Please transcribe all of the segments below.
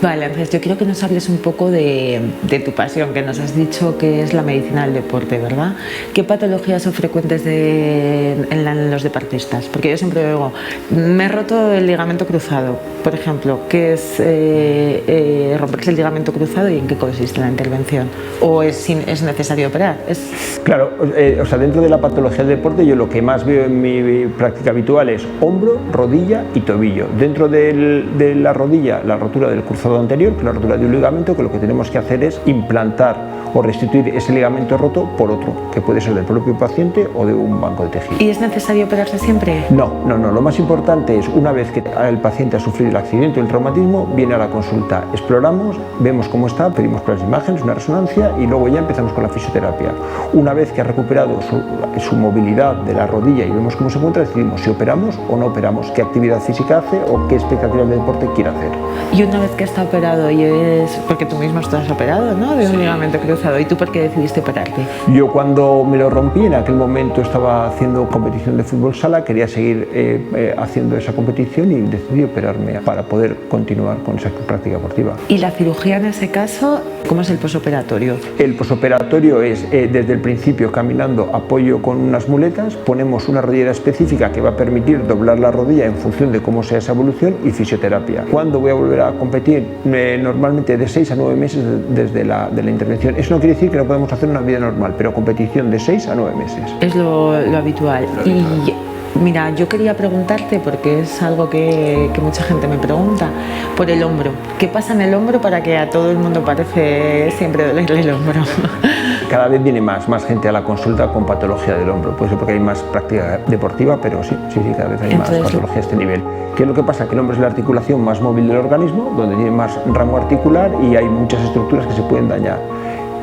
Vale, entonces yo quiero que nos hables un poco de tu pasión, que nos has dicho que es la medicina del deporte, ¿verdad? ¿Qué patologías son frecuentes en los deportistas? Porque yo siempre digo, me he roto el ligamento cruzado, por ejemplo. ¿Qué es romperse el ligamento cruzado y en qué consiste la intervención? ¿O es necesario operar? Claro, o sea, dentro de la patología del deporte yo lo que más veo en mi práctica habitual es hombro, rodilla y tobillo. Dentro de la rodilla, la rotura del cruzado anterior, que es la rotura de un ligamento, que lo que tenemos que hacer es implantar o restituir ese ligamento roto por otro, que puede ser del propio paciente o de un banco de tejido. ¿Y es necesario operarse siempre? No, lo más importante es, una vez que el paciente ha sufrido el accidente o el traumatismo, viene a la consulta, exploramos, vemos cómo está, pedimos las imágenes, una resonancia y luego ya empezamos con la fisioterapia. Una vez que ha recuperado su movilidad de la rodilla y vemos cómo se encuentra, decidimos si operamos o no operamos, qué actividad física hace o qué expectativas de deporte quiere hacer. Y una vez que está operado, porque tú mismo estás operado, ¿no?, de un ligamento cruzado, ¿y tú por qué decidiste operarte? Yo cuando me lo rompí, en aquel momento estaba haciendo competición de fútbol sala, quería seguir haciendo esa competición y decidí operarme para poder continuar con esa práctica deportiva. ¿Y la cirugía en ese caso, cómo es el posoperatorio? El posoperatorio es desde el principio caminando, apoyo con unas muletas, ponemos una rodillera específica que va a permitir doblar la rodilla en función de cómo sea esa evolución y fisioterapia. ¿Cuándo voy a volver a competir? Normalmente de 6 a 9 meses desde la intervención. Eso no quiere decir que no podemos hacer una vida normal, pero competición de 6 a 9 meses. Es lo habitual. Y mira, yo quería preguntarte, porque es algo que mucha gente me pregunta, por el hombro. ¿Qué pasa en el hombro para que a todo el mundo parece siempre dolerle el hombro? Cada vez viene más gente a la consulta con patología del hombro. Puede ser porque hay más práctica deportiva, pero sí, cada vez hay más patología a este nivel. ¿Qué es lo que pasa? Que el hombro es la articulación más móvil del organismo, donde tiene más rango articular y hay muchas estructuras que se pueden dañar.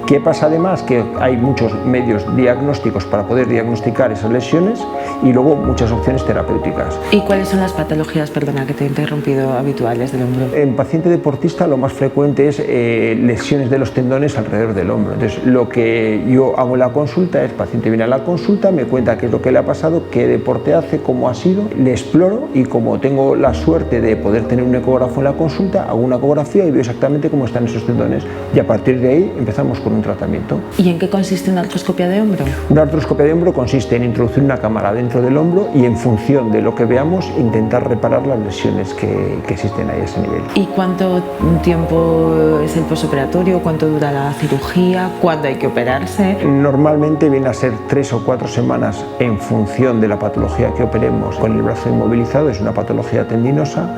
¿Qué pasa además? Que hay muchos medios diagnósticos para poder diagnosticar esas lesiones y luego muchas opciones terapéuticas. ¿Y cuáles son las patologías, perdona que te he interrumpido, habituales del hombro? En paciente deportista lo más frecuente es lesiones de los tendones alrededor del hombro. Entonces lo que yo hago en la consulta es, el paciente viene a la consulta, me cuenta qué es lo que le ha pasado, qué deporte hace, cómo ha sido, le exploro y como tengo la suerte de poder tener un ecógrafo en la consulta, hago una ecografía y veo exactamente cómo están esos tendones y a partir de ahí empezamos con un tratamiento. ¿Y en qué consiste una artroscopia de hombro? Una artroscopia de hombro consiste en introducir una cámara dentro del hombro y en función de lo que veamos intentar reparar las lesiones que existen ahí a ese nivel. ¿Y cuánto tiempo es el posoperatorio? ¿Cuánto dura la cirugía? ¿Cuándo hay que operarse? Normalmente viene a ser 3 o 4 semanas en función de la patología que operemos. Con el brazo inmovilizado es una patología tendinosa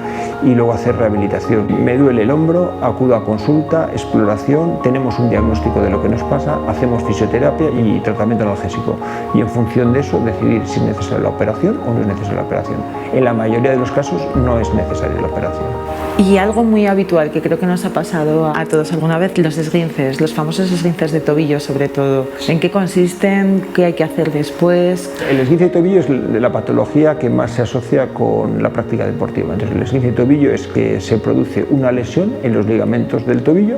y luego hacer rehabilitación. Me duele el hombro, acudo a consulta, exploración, tenemos un diagnóstico de lo que nos pasa, hacemos fisioterapia y tratamiento analgésico y en función de eso decidir si es necesaria la operación o no es necesaria la operación. En la mayoría de los casos no es necesaria la operación. Y algo muy habitual que creo que nos ha pasado a todos alguna vez, los esguinces, los famosos esguinces de tobillo sobre todo. ¿En qué consisten? ¿Qué hay que hacer después? El esguince de tobillo es la patología que más se asocia con la práctica deportiva. Entonces, el esguince de tobillo es que se produce una lesión en los ligamentos del tobillo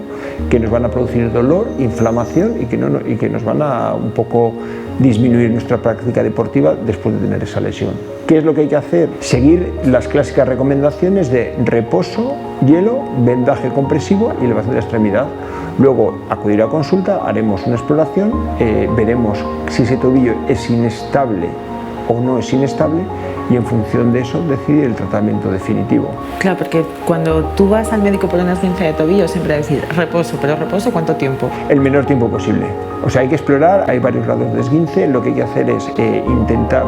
que nos van a producir dolor, inflamación y que nos van a un poco disminuir nuestra práctica deportiva después de tener esa lesión. ¿Qué es lo que hay que hacer? Seguir las clásicas recomendaciones de reposo, hielo, vendaje compresivo y elevación de la extremidad. Luego acudir a consulta, haremos una exploración, veremos si ese tobillo es inestable o no es inestable y en función de eso decidir el tratamiento definitivo. Claro, porque cuando tú vas al médico por una esguince de tobillo siempre decir reposo, pero reposo ¿cuánto tiempo? El menor tiempo posible. O sea, hay que explorar, hay varios grados de esguince, lo que hay que hacer es intentar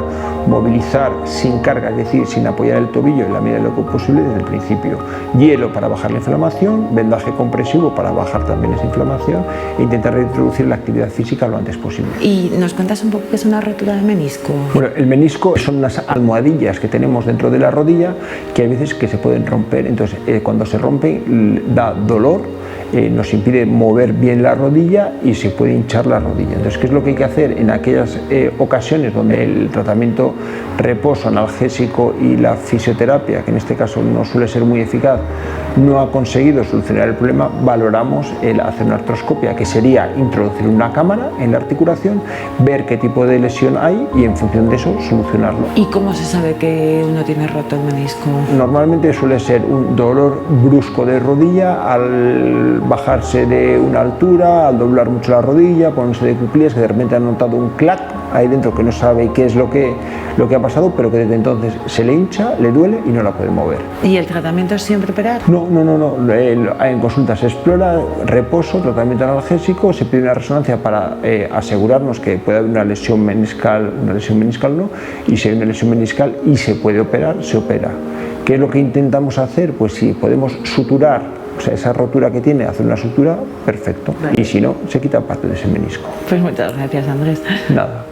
movilizar sin carga, es decir, sin apoyar el tobillo en la medida de lo posible desde el principio. Hielo para bajar la inflamación, vendaje compresivo para bajar también esa inflamación e intentar reintroducir la actividad física lo antes posible. ¿Y nos cuentas un poco qué es una rotura de menisco? Bueno, el menisco son unas almohadillas que tenemos dentro de la rodilla que hay veces que se pueden romper, entonces cuando se rompe da dolor, nos impide mover bien la rodilla y se puede hinchar la rodilla. Entonces, ¿qué es lo que hay que hacer en aquellas ocasiones donde el tratamiento reposo analgésico y la fisioterapia, que en este caso no suele ser muy eficaz, no ha conseguido solucionar el problema? Valoramos el hacer una artroscopia, que sería introducir una cámara en la articulación, ver qué tipo de lesión hay y en función de eso solucionarlo. ¿Y cómo se sabe que uno tiene roto el menisco? Normalmente suele ser un dolor brusco de rodilla al bajarse de una altura, al doblar mucho la rodilla, ponerse de cuclillas, que de repente han notado un clac ahí dentro que no sabe qué es lo que ha pasado, pero que desde entonces se le hincha, le duele y no la puede mover. ¿Y el tratamiento es siempre operar? No. En consulta se explora reposo, tratamiento analgésico, se pide una resonancia para asegurarnos que puede haber una lesión meniscal no, y si hay una lesión meniscal y se puede operar, se opera. ¿Qué es lo que intentamos hacer? Pues si podemos suturar, o sea, esa rotura que tiene, hacer una sutura, perfecto. Vale. Y si no, se quita parte de ese menisco. Pues muchas gracias, Andrés. Nada.